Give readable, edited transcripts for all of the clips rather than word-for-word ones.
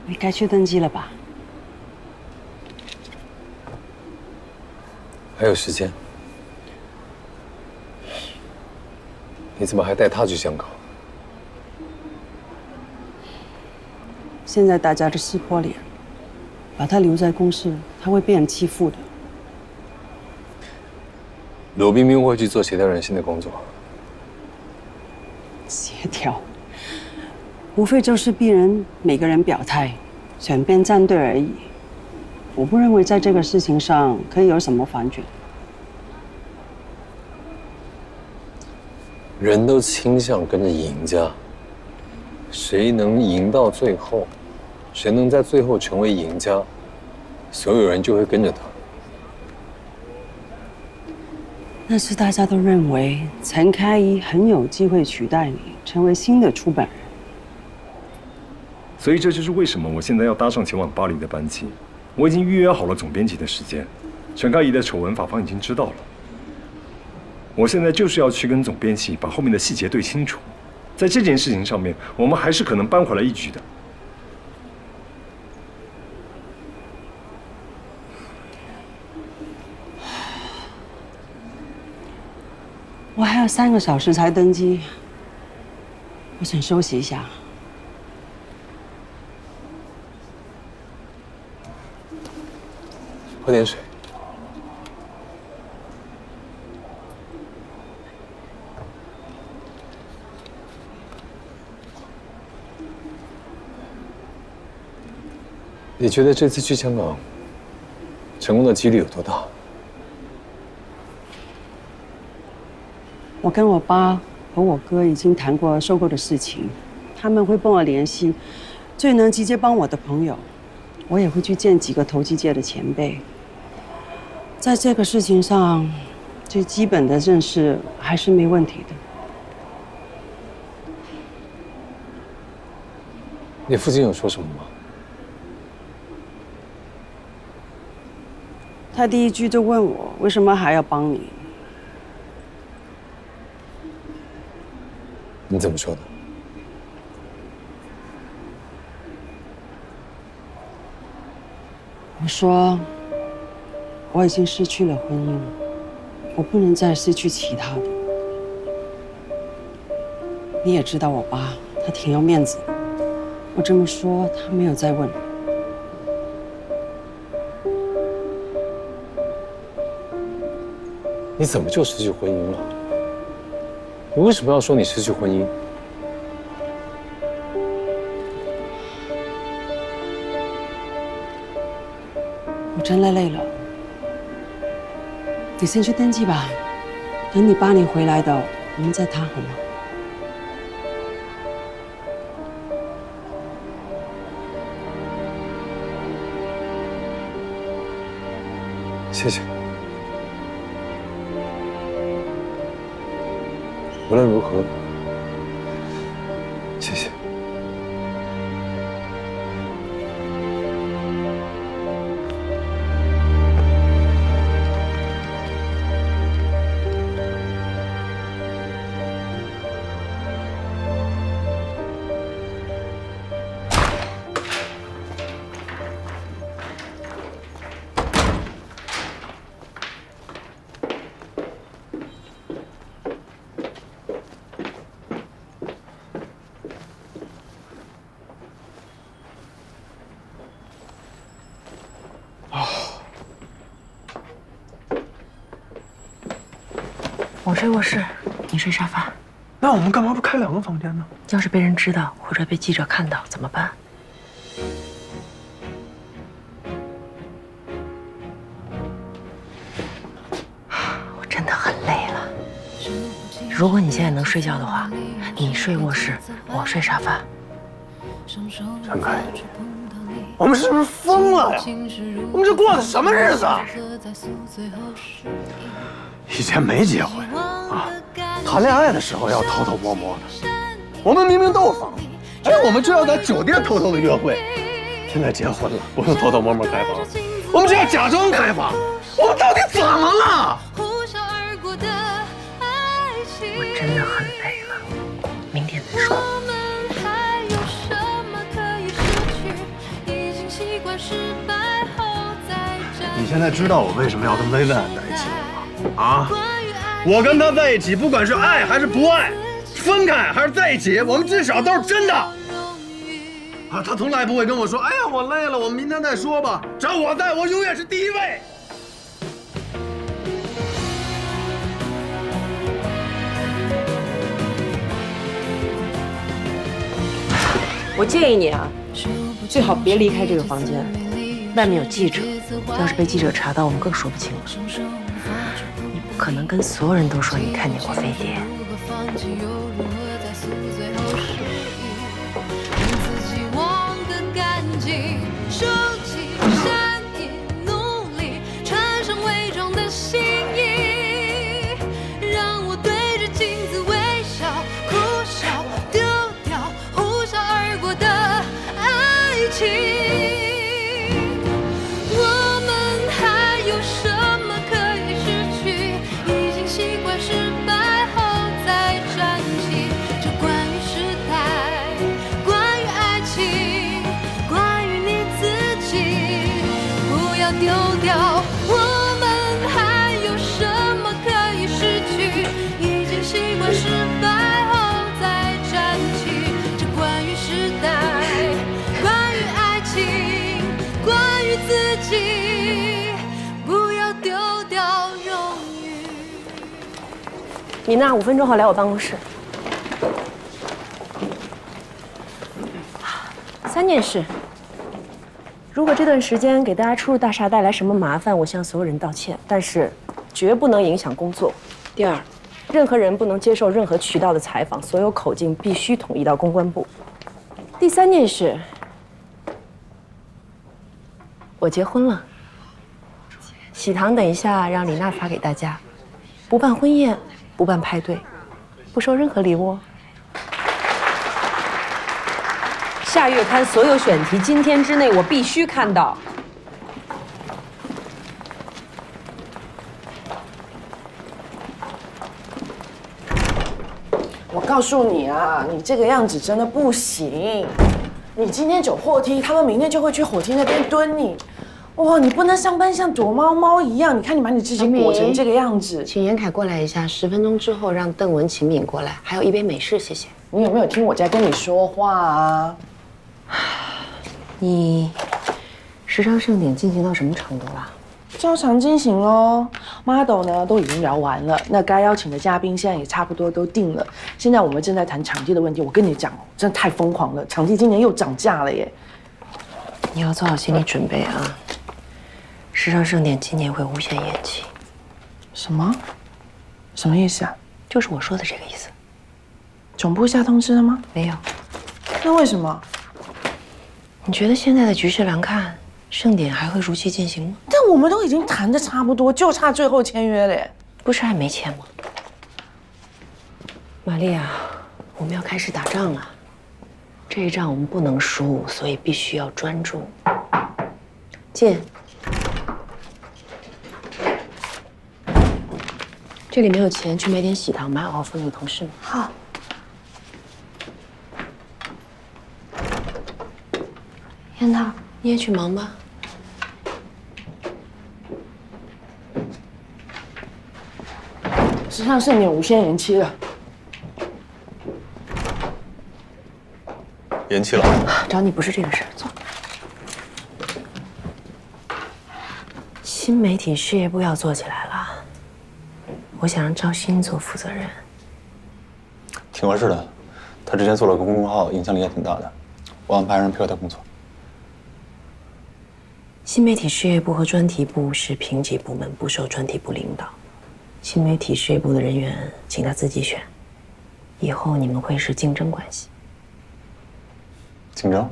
你该去登记了吧？还有时间。你怎么还带他去香港？现在大家都撕破脸，把他留在公司，他会被人欺负的。罗冰冰会去做协调人心的工作。协调，无非就是逼人每个人表态，选边站队而已。我不认为在这个事情上可以有什么反转。人都倾向跟着赢家，谁能赢到最后，谁能在最后成为赢家，所有人就会跟着他。但是大家都认为陈开怡很有机会取代你，成为新的出版人。所以这就是为什么我现在要搭上前往巴黎的班机。我已经预约好了总编辑的时间，陈开怡的丑闻法方已经知道了。我现在就是要去跟总编辑把后面的细节对清楚，在这件事情上面，我们还是可能扳回来一局的。我还有3个小时才登机，我想休息一下。喝点水。你觉得这次去香港成功的几率有多大？我跟我爸和我哥已经谈过收购的事情，他们会帮我联系最能直接帮我的朋友，我也会去见几个投机界的前辈。在这个事情上，最基本的认识还是没问题的。你父亲有说什么吗？他第一句就问我为什么还要帮你。你怎么说的？我说我已经失去了婚姻，我不能再失去其他的。你也知道我爸，他挺要面子的。我这么说，他没有再问。你怎么就失去婚姻了？你为什么要说你失去婚姻？我真的累了，你先去登记吧。等你8年回来的，我们再谈好吗？谢谢。无论如何，谢谢。我睡卧室，你睡沙发。那我们干嘛不开2个房间呢？要是被人知道或者被记者看到怎么办？我真的很累了。如果你现在能睡觉的话，你睡卧室，我睡沙发。陈开，我们是不是疯了呀？我们这过的什么日子啊？以前没结婚啊，谈恋爱的时候要偷偷摸摸的。我们明明都有房子，哎，我们就要在酒店偷偷的约会。现在结婚了，不用偷偷摸摸开房，我们就要假装开房。我们到底怎么了？我真的很累了，明天再说。现在知道我为什么要跟薇薇安在一起了吗？啊，我跟她在一起，不管是爱还是不爱，分开还是在一起，我们至少都是真的。啊，她从来不会跟我说：“哎呀，我累了，我们明天再说吧。”只要我在，我永远是第一位。我建议你啊，最好别离开这个房间，外面有记者，要是被记者查到，我们更说不清了。你不可能跟所有人都说你看见过飞碟。你呢？5分钟后来我办公室。3件事。如果这段时间给大家出入大厦带来什么麻烦，我向所有人道歉，但是绝不能影响工作。第二，任何人不能接受任何渠道的采访，所有口径必须统一到公关部。第3件事，我结婚了。喜糖等一下让李娜发给大家，不办婚宴。不办派对，不收任何礼物。下月刊所有选题，今天之内我必须看到。我告诉你啊，你这个样子真的不行。你今天走货梯，他们明天就会去火梯那边蹲你。哇，你不能上班像躲猫猫一样，你看你把你自己裹成这个样子。请严凯过来一下，10分钟之后让邓文、秦敏过来，还有一杯美式，谢谢。你有没有听我在跟你说话啊？你时尚盛典进行到什么程度了？照常进行咯 ，model 呢都已经聊完了，那该邀请的嘉宾现在也差不多都定了。现在我们正在谈场地的问题。我跟你讲哦，真的太疯狂了，场地今年又涨价了耶！你要做好心理准备啊。时尚盛典今年会无限延期。什么？什么意思啊？就是我说的这个意思。总部下通知了吗？没有。那为什么？你觉得现在的局势来看，盛典还会如期进行吗？但我们都已经谈得差不多，就差最后签约了耶。不是还没签吗？玛丽啊，我们要开始打仗了。这一仗我们不能输，所以必须要专注。进。这里没有钱，去买点喜糖，买好分给同事们。好。燕桃，你也去忙吧。时尚盛典无限延期了。延期了。找你不是这个事，坐。新媒体事业部要做起来了。我想让赵鑫做负责人。挺合适的，他之前做了个公众号，影响力也挺大的。我安排人配合他工作。新媒体事业部和专题部是平级部门，不受专题部领导。新媒体事业部的人员，请他自己选。以后你们会是竞争关系。竞争？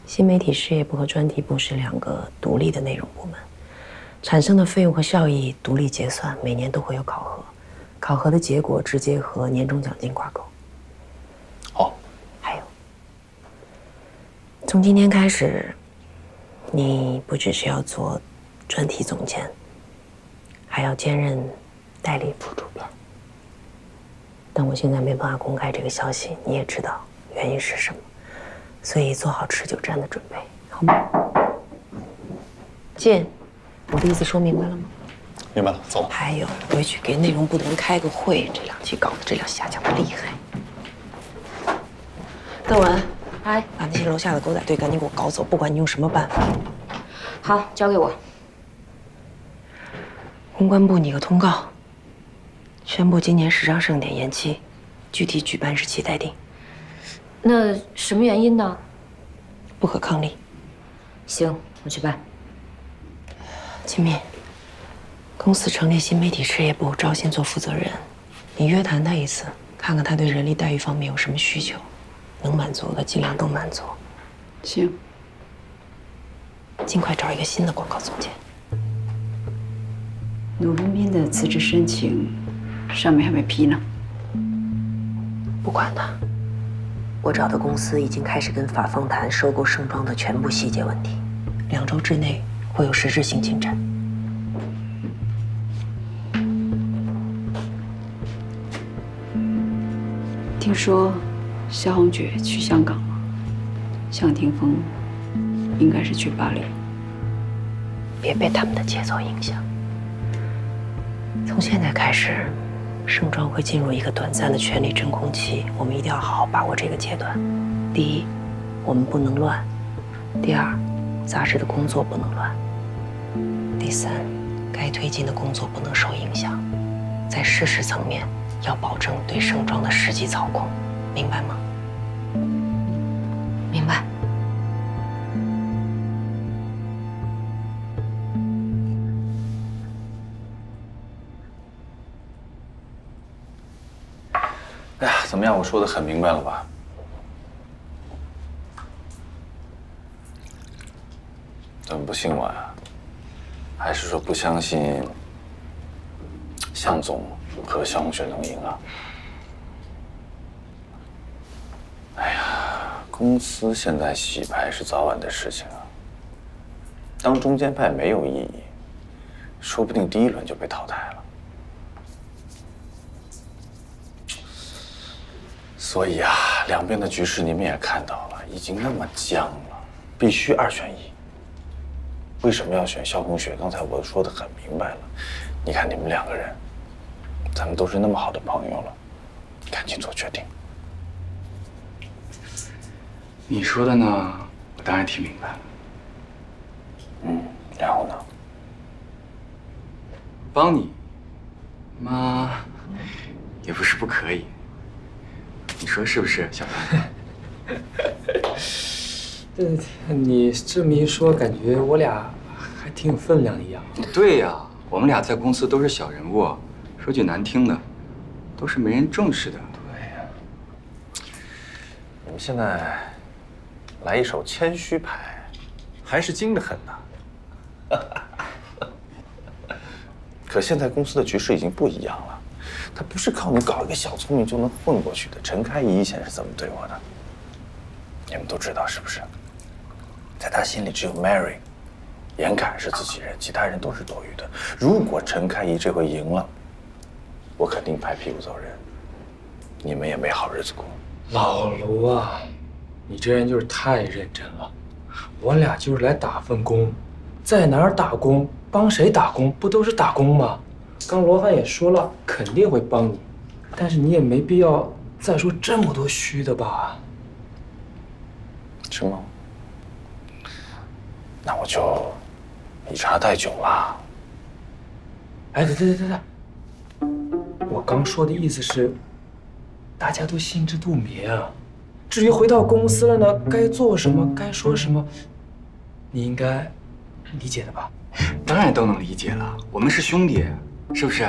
新媒体事业部和专题部是2个独立的内容部门。产生的费用和效益独立结算，每年都会有考核，考核的结果直接和年终奖金挂钩。好。还有，从今天开始，你不只是要做专题总监，还要兼任代理副主编。但我现在没办法公开这个消息，你也知道原因是什么，所以做好持久战的准备，好吗？进。我的意思说明白了吗？明白了，走了。还有，回去给内容部的人开个会，这2期稿子质量下降的厉害。邓文，哎，把那些楼下的狗仔队赶紧给我搞走，不管你用什么办法。好，交给我。公关部拟个通告，宣布今年时尚盛典延期，具体举办日期待定。那什么原因呢？不可抗力。行，我去办。秦敏，公司成立新媒体事业部，招新做负责人，你约谈他一次，看看他对人力待遇方面有什么需求，能满足的尽量都满足。行。尽快找一个新的广告总监。鲁彬彬的辞职申请，上面还没批呢。不管他，我找的公司已经开始跟法方谈收购盛装的全部细节问题，2周之内会有实质性进展。听说萧红觉去香港了，向霆锋应该是去巴黎。别被他们的节奏影响。从现在开始，盛装会进入一个短暂的权力真空期，我们一定要好好把握这个阶段。第一，我们不能乱；第二，杂志的工作不能乱；第三，该推进的工作不能受影响。在事实层面，要保证对盛装的实际操控，明白吗？明白。哎呀，怎么样？我说的很明白了吧？怎么不信我呀？还是说不相信向总和萧红雪能赢啊？哎呀，公司现在洗牌是早晚的事情啊。当中间派没有意义，说不定第1轮就被淘汰了。所以啊，两边的局势你们也看到了，已经那么僵了，必须2选1。为什么要选萧红雪？刚才我说的很明白了。你看你们2个人，咱们都是那么好的朋友了，赶紧做决定。你说的呢，我当然听明白了。然后呢？帮你，妈，也不是不可以。你说是不是，小潘？对，你这么一说，感觉我俩还挺有分量一样。对呀，我们俩在公司都是小人物，说句难听的，都是没人重视的。对呀。你们现在来一手谦虚牌，还是精得很呐。可现在公司的局势已经不一样了，他不是靠你搞一个小聪明就能混过去的。陈开怡以前是怎么对我的，你们都知道是不是？在他心里只有 Mary、严凯是自己人，其他人都是多余的。如果陈开怡这回赢了，我肯定拍屁股走人，你们也没好日子过。老卢啊，你这人就是太认真了。我俩就是来打份工，在哪儿打工，帮谁打工，不都是打工吗？刚罗汉也说了，肯定会帮你，但是你也没必要再说这么多虚的吧？是吗？那我就以茶代酒啦。哎，对，我刚说的意思是，大家都心知肚明啊。至于回到公司了呢，该做什么，该说什么，你应该理解的吧？当然都能理解了，我们是兄弟，是不是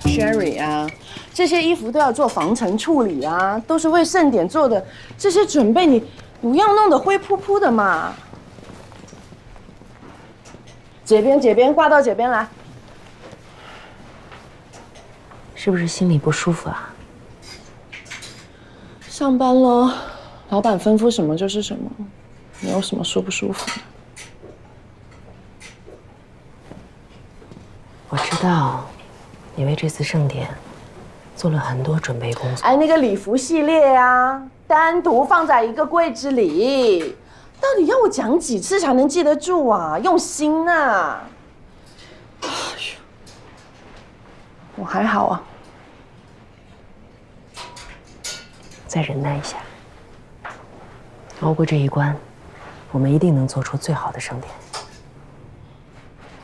？Sherry 啊，这些衣服都要做防尘处理啊，都是为盛典做的，这些准备你不要弄得灰扑扑的嘛。这边挂到这边来。是不是心里不舒服啊？上班了，老板吩咐什么就是什么，没有什么舒不舒服的。我知道，你为这次盛典做了很多准备工作。哎，那个礼服系列啊，单独放在一个柜子里，到底要我讲几次才能记得住啊？用心啊！哎呦，我还好啊，再忍耐一下，熬过这一关，我们一定能做出最好的盛典。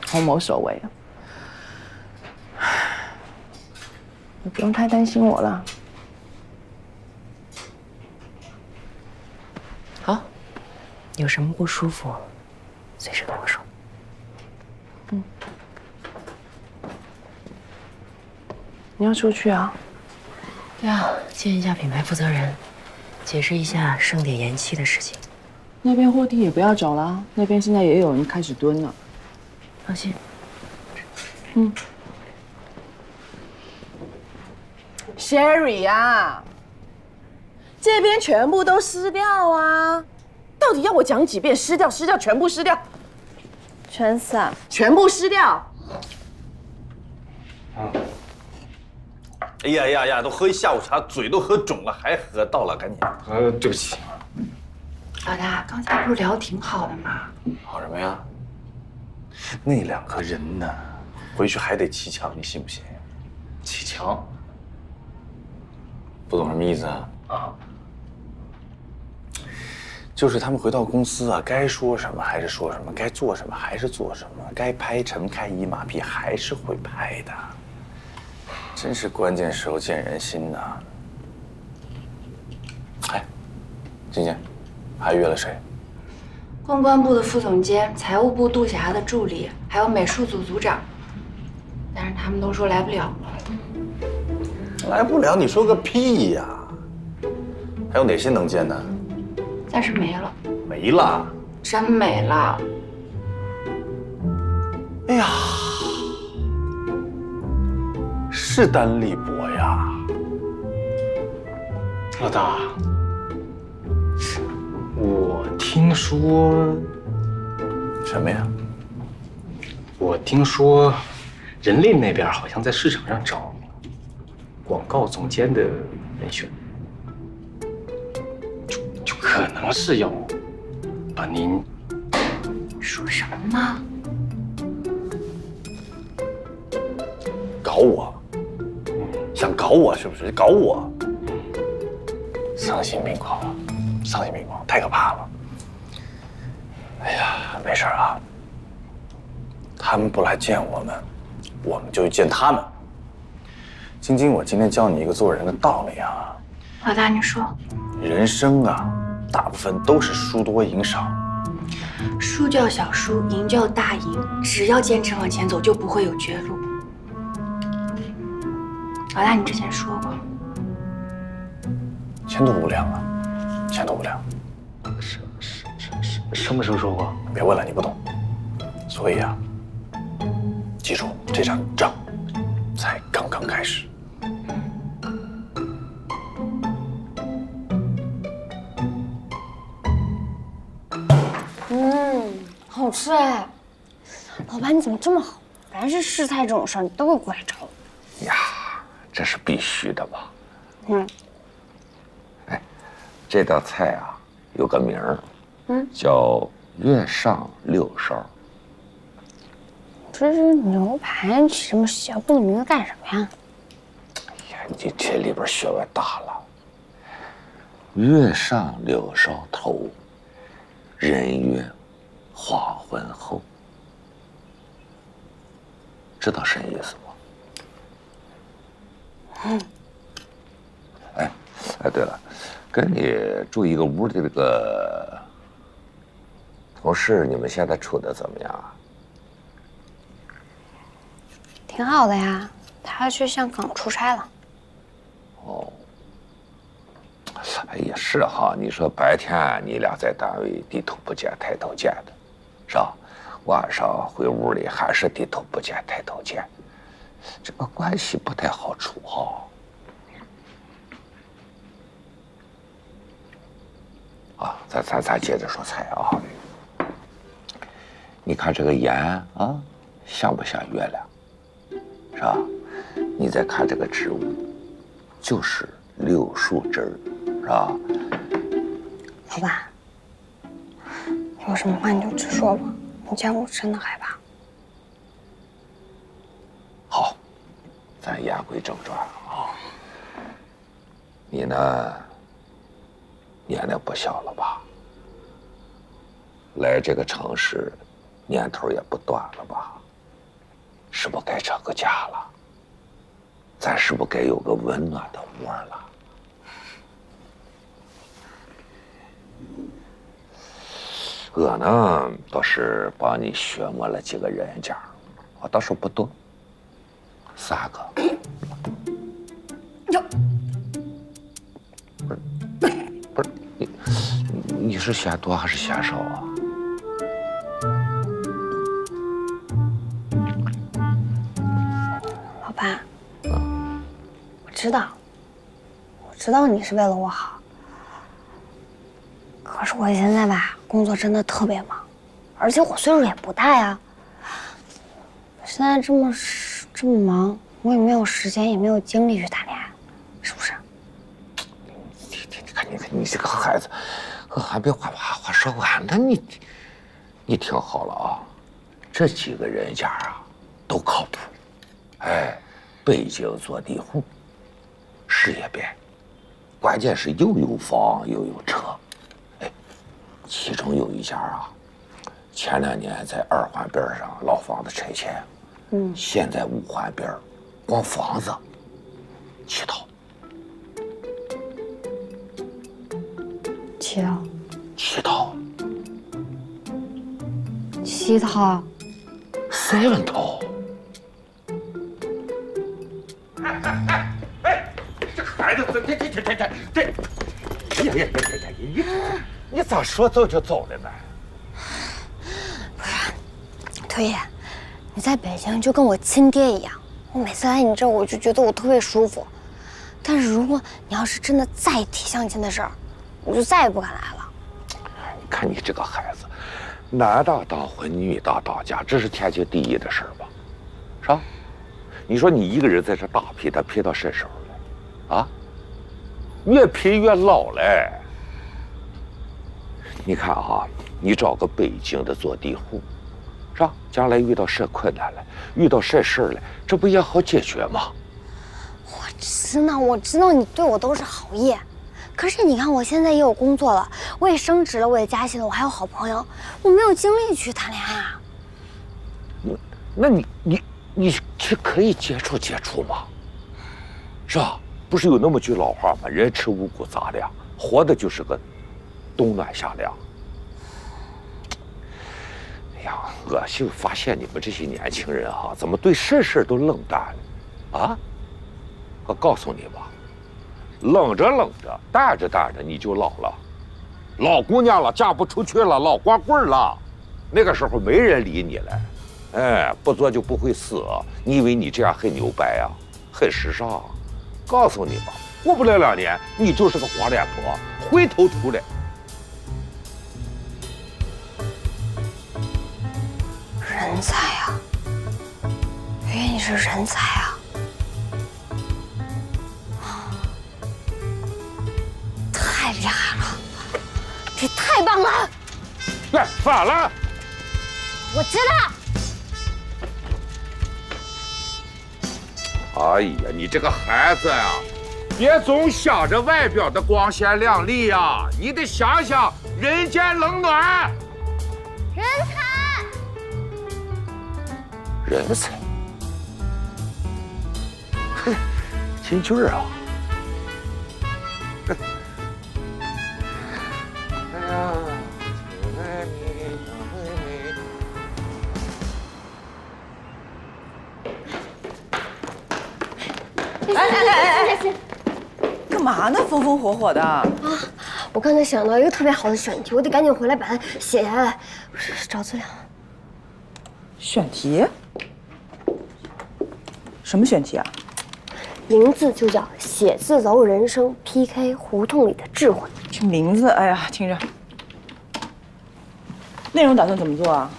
毫无所谓啊，你不用太担心我了。好，有什么不舒服，随时跟我说。你要出去啊？对啊，见一下品牌负责人，解释一下盛典延期的事情。那边货梯也不要走了，那边现在也有人开始蹲了。放心。Sherry 啊，这边全部都撕掉啊！到底要我讲几遍？撕掉，撕掉，全部撕掉，全散，全部撕掉。哎呀呀呀！都喝一下午茶，嘴都喝肿了，还喝？到了，赶紧。对不起。老大，刚才不是聊得挺好的吗？好什么呀？那两个人呢？回去还得砌墙，你信不信？砌墙？不懂什么意思啊？啊，就是他们回到公司啊，该说什么还是说什么，该做什么还是做什么，该拍陈开一马屁还是会拍的。真是关键时候见人心呐！哎，静静，还约了谁？公关部的副总监、财务部杜霞的助理，还有美术组组长，但是他们都说来不了。来不了，你说个屁呀！还有哪些能见的？暂时没了，没了，真没了。哎呀，势单力薄呀！老大，我听说什么呀？我听说，人力那边好像在市场上找广告总监的人选，就可能是要把您。说什么呢？搞我？想搞我是不是？搞我？丧心病狂了，丧心病狂，太可怕了！哎呀，没事啊，他们不来见我们，我们就去见他们。晶晶，我今天教你一个做人的道理啊。老大，你说。人生啊，大部分都是输多赢少。输叫小输，赢叫大赢。只要坚持往前走，就不会有绝路。老大，你之前说过。前途无量啊，前途无量。什么时候说过？别问了，你不懂。所以啊，记住，这场仗才刚刚开始。好吃哎！老板你怎么这么好？凡是试菜这种事儿，你都会过来找我。呀，这是必须的吧？嗯。哎，这道菜啊有个名儿，叫月上六烧。这是牛排，起这么邪乎的名字干什么呀？哎呀，你这里边学问大了。月上六烧头，人月花魂后。知道什么意思吗？哎，对了，跟你住一个屋的这个同事，你们现在处的怎么样啊？挺好的呀，他去香港出差了。哦，哎呀，是哈，你说白天你俩在单位低头不见抬头见的，是吧？晚上回屋里还是低头不见抬头见，这个关系不太好处哈。啊，咱接着说菜啊。你看这个盐啊，像不像月亮？是吧？你再看这个植物，就是柳树枝儿，是吧？老板，有什么话你就直说吧，你这样我真的害怕。好，咱言归正传啊。你呢，年龄不小了吧？来这个城市，年头也不短了吧？是不该成个家了？咱是不该有个温暖的窝了？我呢，倒是帮你学摸了几个人家，我倒是不多，3个。哟，不是你是嫌多还是嫌少啊？老板，我知道你是为了我好。可是我现在吧，工作真的特别忙，而且我岁数也不大呀。现在这么忙，我也没有时间，也没有精力去谈恋爱，是不是？你看你这个孩子，我还没话说完呢，你听好了啊，这几个人家啊都靠谱，哎，北京坐地户，事业编，关键是又有房又有车。其中有一家啊，前2年在2环边上老房子拆迁，现在5环边，光房子7套，7套，7套。哎，这孩子，你咋说走就走了呢？不是，头爷，你在北京就跟我亲爹一样，我每次来你这儿，我就觉得我特别舒服。但是如果你要是真的再提相亲的事儿，我就再也不敢来了。你看你这个孩子，男大当婚，女大当嫁，这是天经地义的事儿吧？是吧？你说你一个人在这打拼，他拼到什么时候了？啊？越拼越老嘞。你看啊，你找个北京的坐地户，是吧？将来遇到什困难了，遇到什事儿了，这不也好解决吗？我知道你对我都是好意，可是你看我现在也有工作了，我也升职了，我也加薪了，我还有好朋友，我没有精力去谈恋爱啊。那你去可以接触吗？是吧？不是有那么句老话吗？人吃五谷杂粮，活的就是个冬暖夏凉。哎呀，我就发现你们这些年轻人啊，怎么对事都冷淡了啊？我告诉你吧，冷着淡着你就老了，老姑娘了，嫁不出去了，老光棍了，那个时候没人理你了。哎，不做就不会死，你以为你这样很牛掰呀，很时尚？告诉你吧，过不了2年，你就是个黄脸婆，灰头土脸。人才啊，原来你是人才啊！太厉害了，你太棒了！来，反了！我知道。哎呀，你这个孩子呀，别总想着外表的光鲜亮丽呀，你得想想人间冷暖。人才，人才，哼，金句儿啊！哎呀，哎，干嘛呢？风风火火的啊！我刚才想到一个特别好的选题，我得赶紧回来把它写下来，找资料。选题？什么选题啊？名字就叫《写字楼人生 PK 胡同里的智慧》。这名字，哎呀，听着。内容打算怎么做啊？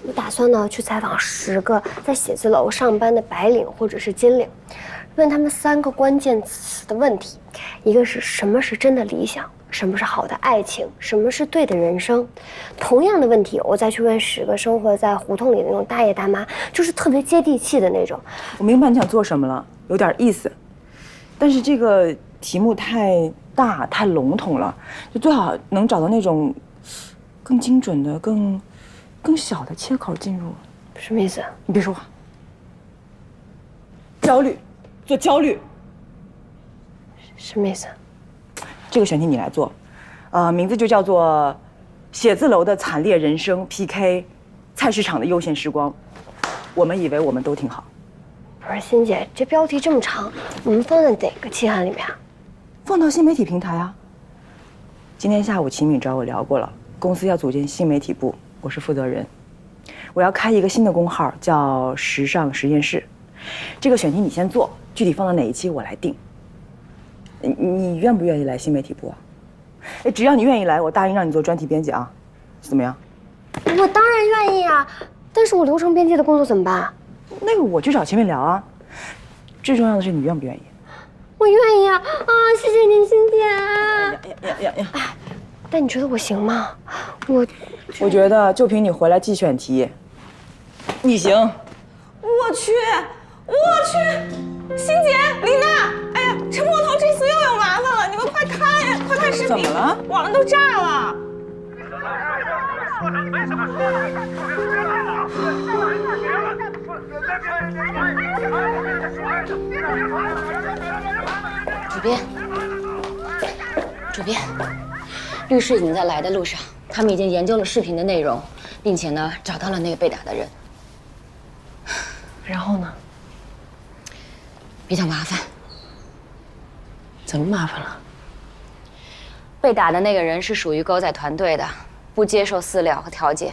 我打算呢去采访10个在写字楼上班的白领或者是金领，问他们3个关键词的问题，一个是什么是真的理想，什么是好的爱情，什么是对的人生。同样的问题，我再去问10个生活在胡同里的那种大爷大妈，就是特别接地气的那种。我明白你想做什么了，有点意思，但是这个题目太大太笼统了，就最好能找到那种更精准的、更小的切口进入。什么意思？你别说话。焦虑，做焦虑。什么意思？这个选题你来做，名字就叫做“写字楼的惨烈人生 PK， 菜市场的悠闲时光”。我们以为我们都挺好。不是欣姐，这标题这么长，我们放在哪个期刊里面啊？放到新媒体平台啊。今天下午齐敏找我聊过了，公司要组建新媒体部，我是负责人。我要开一个新的公号，叫“时尚实验室”。这个选题你先做，具体放到哪一期我来定。你愿不愿意来新媒体部啊？哎，只要你愿意来，我答应让你做专题编辑啊，怎么样？我当然愿意啊，但是我流程编辑的工作怎么办？那个我去找秦敏聊啊。最重要的是你愿不愿意？我愿意啊！谢谢您，欣姐。呀！但你觉得我行吗？我觉得就凭你回来记选题，你行。我去，欣姐、李娜，哎呀，这木头这次又有麻烦了，你们快看呀，快看视频，怎么了？网都炸了。主编，律师已经在来的路上，他们已经研究了视频的内容，并且呢找到了那个被打的人。然后呢？比较麻烦。怎么麻烦了？被打的那个人是属于狗仔团队的，不接受私了和调解。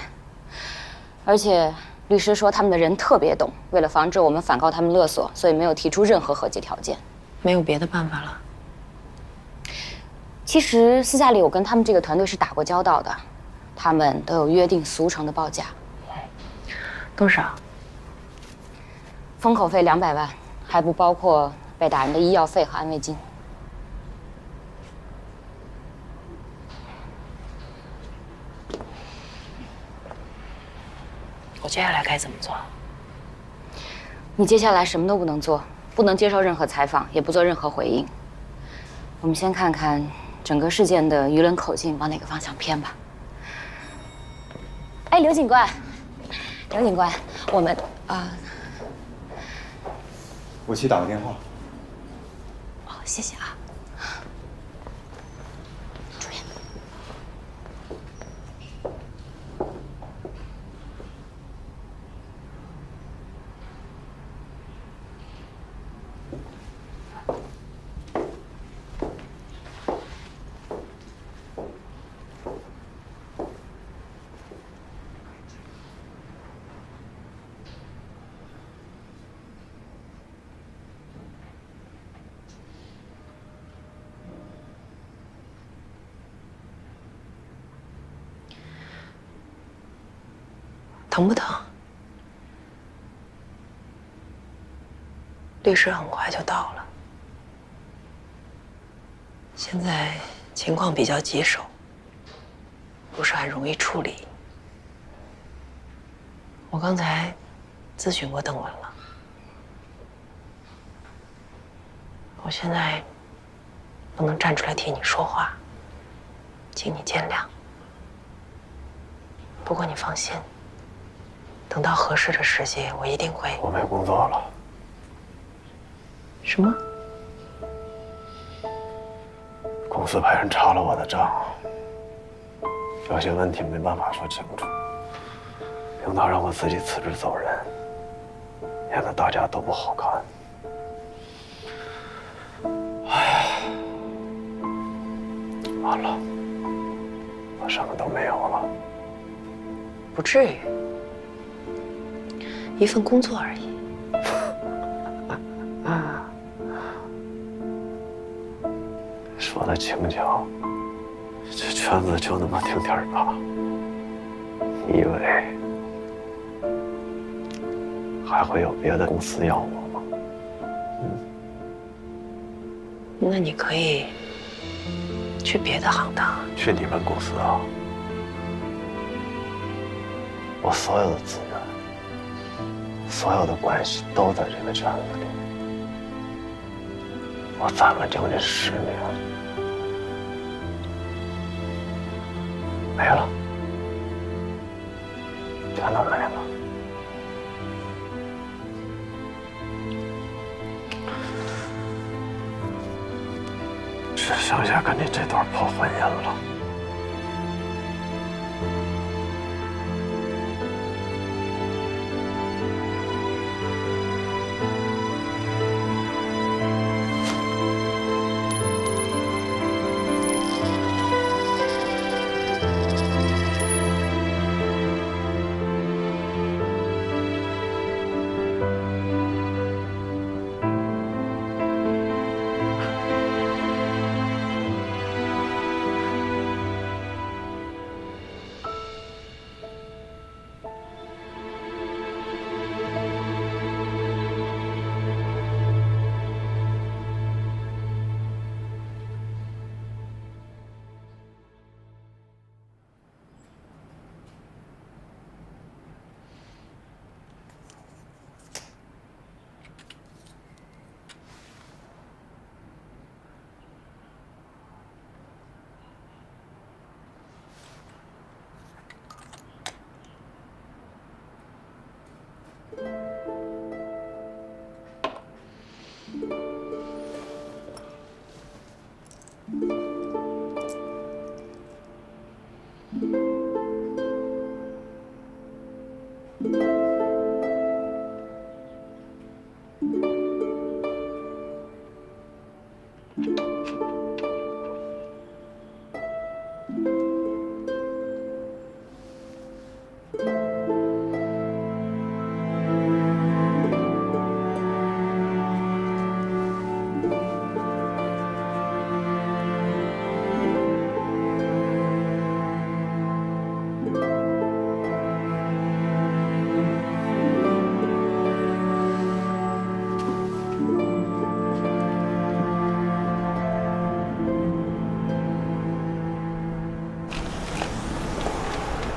而且律师说他们的人特别懂，为了防止我们反告他们勒索，所以没有提出任何和解条件。没有别的办法了？其实私下里我跟他们这个团队是打过交道的，他们都有约定俗成的报价。多少？封口费200万，还不包括被打人的医药费和安慰金。我接下来该怎么做？你接下来什么都不能做，不能接受任何采访，也不做任何回应。我们先看看整个事件的舆论口径往哪个方向偏吧。哎，刘警官，我们我去打个电话。哦，谢谢啊。主任。疼不疼？律师很快就到了，现在情况比较棘手，不是很容易处理。我刚才咨询过邓文了，我现在不能站出来替你说话，请你见谅。不过你放心。等到合适的时机，我一定会。我没工作了。什么？公司派人查了我的账，有些问题没办法说清楚。领导让我自己辞职走人，免得大家都不好看。唉，完了，我什么都没有了。不至于。一份工作而已。说的轻巧，这圈子就那么丁点儿大，你以为还会有别的公司要我吗？那你可以去别的行当。去你们公司啊？我所有的资源、所有的关系都在这个圈子里，我攒了将近10年，没了，全都没了。只剩下跟你这段破婚姻了。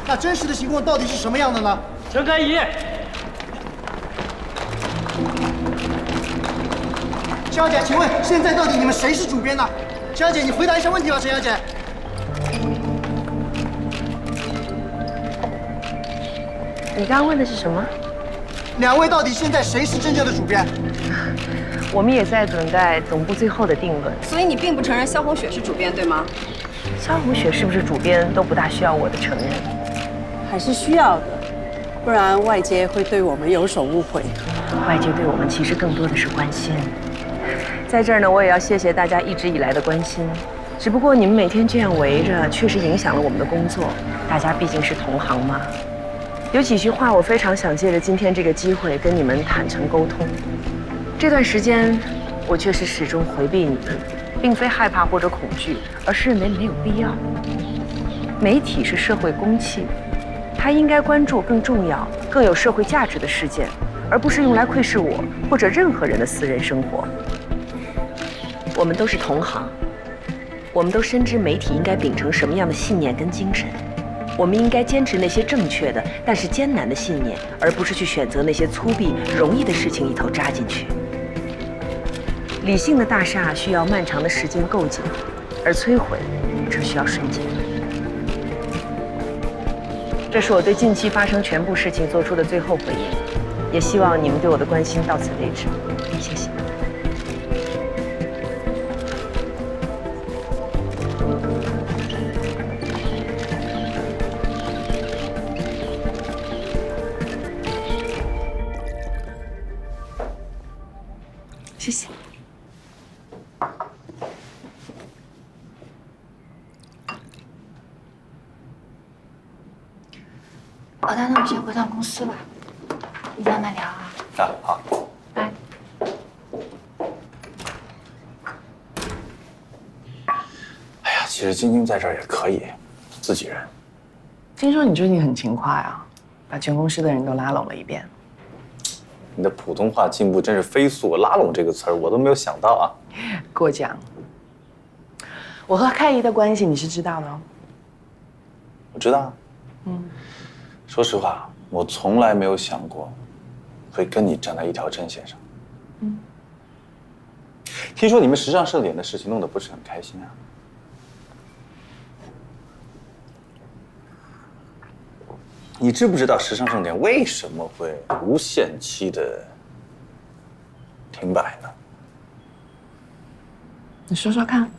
那真实的情况到底是什么样的呢？陈开怡，陈小姐，请问现在到底你们谁是主编呢？陈小姐，你回答一下问题吧，陈小姐。你刚刚问的是什么？两位到底现在谁是真正的主编？我们也在等待总部最后的定论。所以你并不承认萧红雪是主编，对吗？萧红雪是不是主编都不大需要我的承认。还是需要的，不然外界会对我们有所误会。外界对我们其实更多的是关心。在这儿呢，我也要谢谢大家一直以来的关心。只不过你们每天这样围着，确实影响了我们的工作。大家毕竟是同行嘛。有几句话我非常想借着今天这个机会跟你们坦诚沟通。这段时间，我确实始终回避你们，并非害怕或者恐惧，而是认为没有必要。媒体是社会公器。他应该关注更重要、更有社会价值的事件，而不是用来窥视我或者任何人的私人生活。我们都是同行，我们都深知媒体应该秉承什么样的信念跟精神。我们应该坚持那些正确的但是艰难的信念，而不是去选择那些粗鄙、容易的事情一头扎进去。理性的大厦需要漫长的时间构建，而摧毁只需要瞬间。这是我对近期发生全部事情做出的最后回应，也希望你们对我的关心到此为止，谢谢。谢谢。那我们先回趟公司吧，一会儿慢聊啊。啊，好。拜。哎呀，其实晶晶在这儿也可以，自己人。听说你最近很勤快啊，把全公司的人都拉拢了一遍。你的普通话进步真是飞速，拉拢这个词儿我都没有想到啊。过奖，我和开怡的关系你是知道的哦。我知道。说实话，我从来没有想过会跟你站在一条阵线上。听说你们时尚盛典的事情弄得不是很开心啊？你知不知道时尚盛典为什么会无限期的停摆呢？你说说看。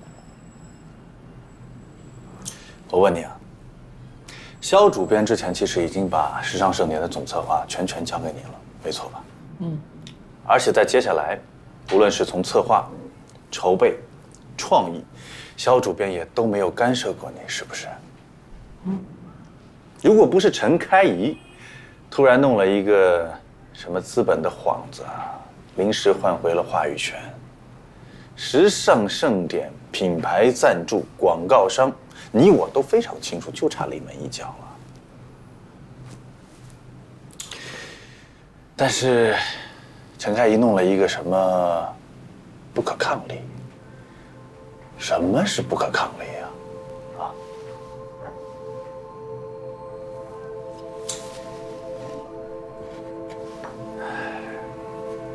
我问你啊，肖主编之前其实已经把时尚盛典的总策划全权交给你了，没错吧？而且在接下来，无论是从策划、筹备、创意，肖主编也都没有干涉过你，是不是？如果不是陈开怡突然弄了一个什么资本的幌子啊，临时换回了话语权，时尚盛典品牌赞助、广告商，你我都非常清楚，就差临门一脚了。但是陈开怡弄了一个什么不可抗力？什么是不可抗力啊？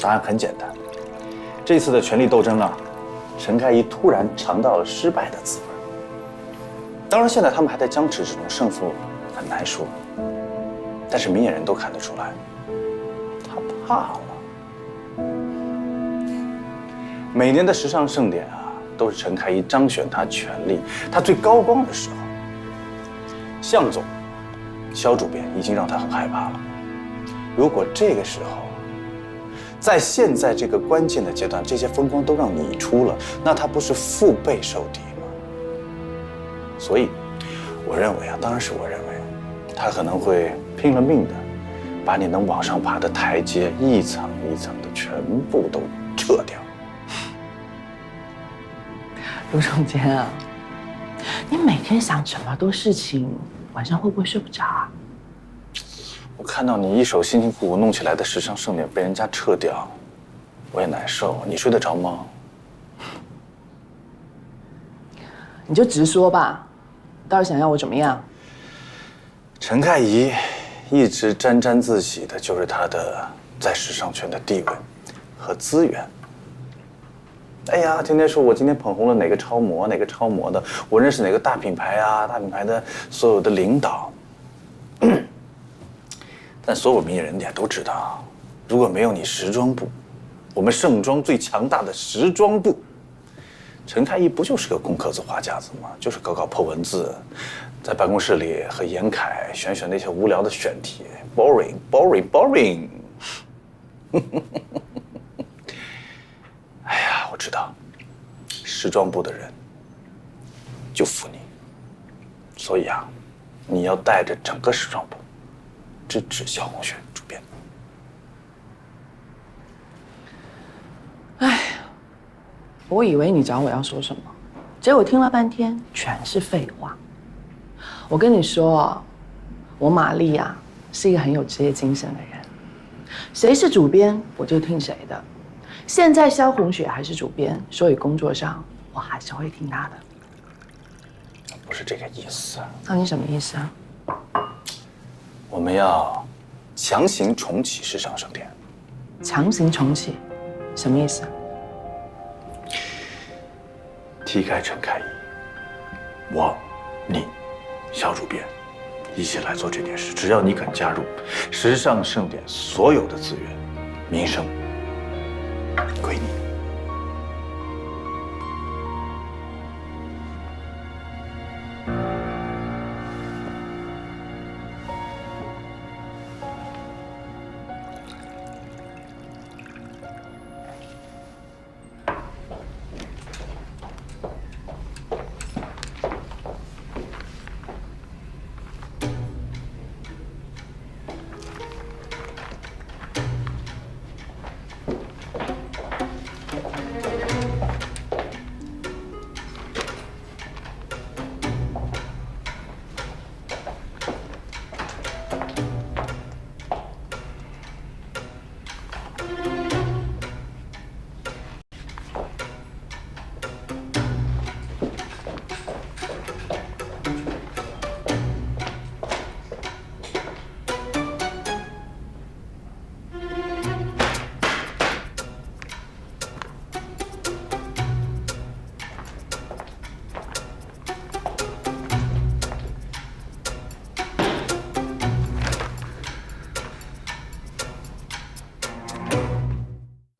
答案很简单，这次的权力斗争啊，陈开怡突然尝到了失败的滋味。当然，现在他们还在僵持之中，胜负很难说。但是明眼人都看得出来，他怕了。每年的时尚盛典啊，都是陈开怡彰显他权力、他最高光的时候。向总、肖主编已经让他很害怕了。如果这个时候，在现在这个关键的阶段，这些风光都让你出了，那他不是腹背受敌吗？所以，我认为啊，当然是我认为，他可能会拼了命的，把你能往上爬的台阶一层一层的全部都撤掉。卢总监啊，你每天想这么多事情，晚上会不会睡不着啊？我看到你一手辛辛苦苦弄起来的时尚盛典被人家撤掉，我也难受。你睡得着吗？你就直说吧，到底想要我怎么样？陈开怡一直沾沾自喜的就是她的在时尚圈的地位和资源。哎呀，天天说我今天捧红了哪个超模，哪个超模的，我认识哪个大品牌啊，大品牌的所有的领导。但所有明眼人也都知道，如果没有你时装部，我们盛装最强大的时装部，陈开怡不就是个空壳子花架子吗？就是搞搞破文字，在办公室里和严凯选那些无聊的选题 ，boring boring boring。哎呀，我知道，时装部的人就服你，所以啊，你要带着整个时装部支持萧红雪主编。哎，我以为你找我要说什么，结果听了半天全是废话。我跟你说，我玛丽啊是一个很有职业精神的人，谁是主编我就听谁的。现在萧红雪还是主编，所以工作上我还是会听她的。不是这个意思。那你什么意思啊？我们要强行重启时尚盛典。强行重启，什么意思啊？踢开陈开怡，我、你、肖主编一起来做这件事。只要你肯加入，时尚盛典所有的资源、名声归你。